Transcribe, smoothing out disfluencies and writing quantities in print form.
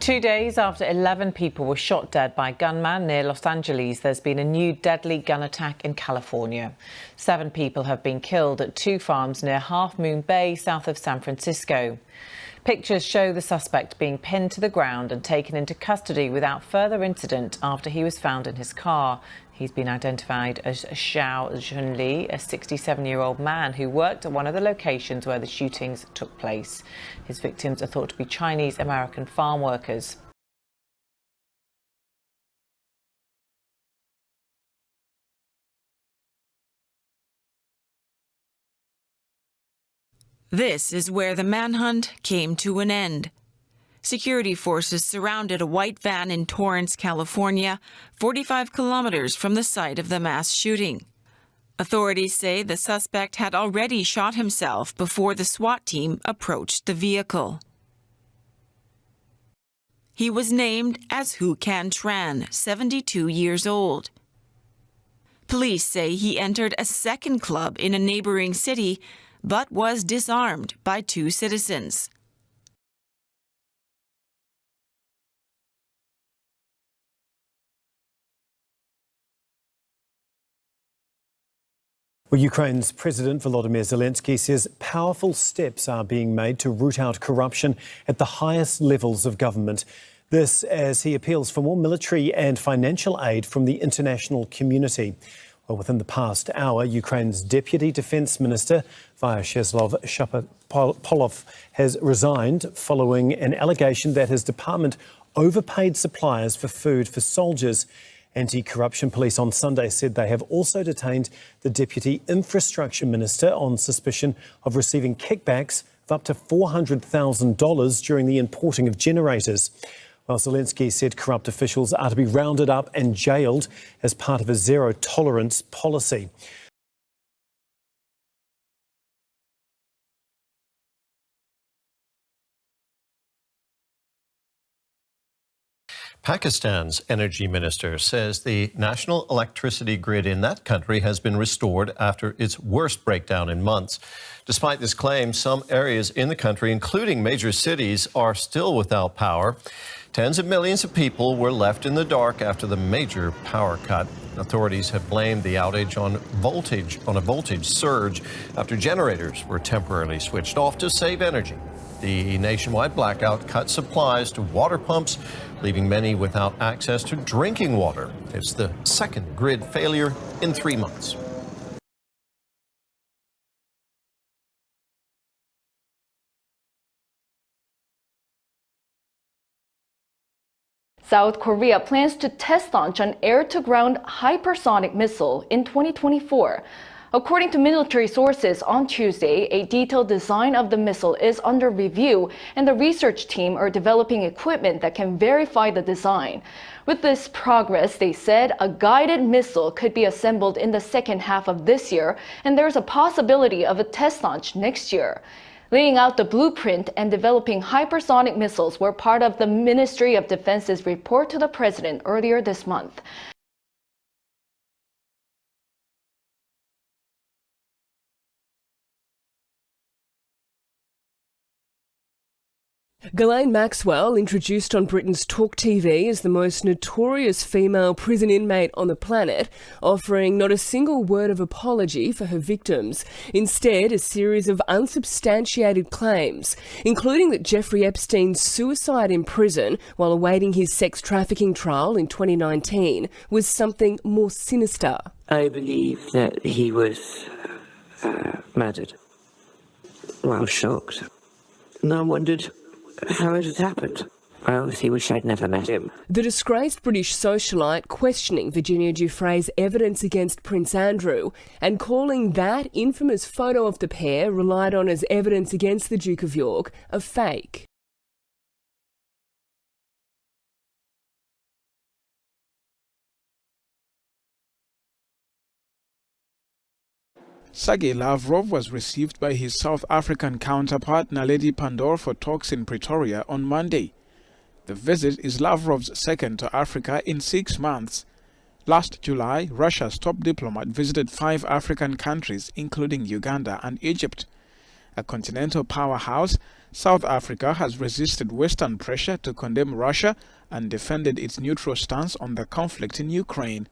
2 days after 11 people were shot dead by a gunman near Los Angeles, there's been a new deadly gun attack in California. 7 people have been killed at 2 farms near Half Moon Bay, south of San Francisco. Pictures show the suspect being pinned to the ground and taken into custody without further incident after he was found in his car. He's been identified as Xiao Junli, a 67-year-old man who worked at one of the locations where the shootings took place. His victims are thought to be Chinese-American farm workers. This is where the manhunt came to an end. Security forces surrounded a white van in Torrance, California, 45 kilometers from the site of the mass shooting. Authorities say the suspect had already shot himself before the SWAT team approached the vehicle. He was named as Hu Can Tran, 72 years old. Police say he entered a second club in a neighboring city, but was disarmed by 2 citizens. Well, Ukraine's President Volodymyr Zelensky says powerful steps are being made to root out corruption at the highest levels of government. This as he appeals for more military and financial aid from the international community. Well, within the past hour, Ukraine's Deputy Defence Minister, Vyacheslav Shapovalov, has resigned following an allegation that his department overpaid suppliers for food for soldiers. Anti-corruption police on Sunday said they have also detained the Deputy Infrastructure Minister on suspicion of receiving kickbacks of up to $400,000 during the importing of generators. While Zelensky said corrupt officials are to be rounded up and jailed as part of a zero-tolerance policy. Pakistan's energy minister says the national electricity grid in that country has been restored after its worst breakdown in months. Despite this claim, some areas in the country, including major cities, are still without power. Tens of millions of people were left in the dark after the major power cut. Authorities have blamed the outage on a voltage surge after generators were temporarily switched off to save energy. The nationwide blackout cut supplies to water pumps, leaving many without access to drinking water. It's the second grid failure in 3 months. South Korea plans to test launch an air-to-ground hypersonic missile in 2024. According to military sources on Tuesday, a detailed design of the missile is under review, and the research team are developing equipment that can verify the design. With this progress, they said a guided missile could be assembled in the second half of this year, and there's a possibility of a test launch next year. Laying out the blueprint and developing hypersonic missiles were part of the Ministry of Defense's report to the president earlier this month. Ghislaine Maxwell, introduced on Britain's Talk TV as the most notorious female prison inmate on the planet, offering not a single word of apology for her victims. Instead, a series of unsubstantiated claims, including that Jeffrey Epstein's suicide in prison while awaiting his sex trafficking trial in 2019 was something more sinister. I believe that he was murdered. Well, I was shocked. And I wondered how it had happened. I obviously wish I'd never met him. The disgraced British socialite questioning Virginia Giuffre's evidence against Prince Andrew and calling that infamous photo of the pair relied on as evidence against the Duke of York a fake. Sergei Lavrov was received by his South African counterpart Naledi Pandor for talks in Pretoria on Monday. The visit is Lavrov's second to Africa in 6 months. Last July, Russia's top diplomat visited 5 African countries, including Uganda and Egypt. A continental powerhouse, South Africa has resisted Western pressure to condemn Russia and defended its neutral stance on the conflict in Ukraine.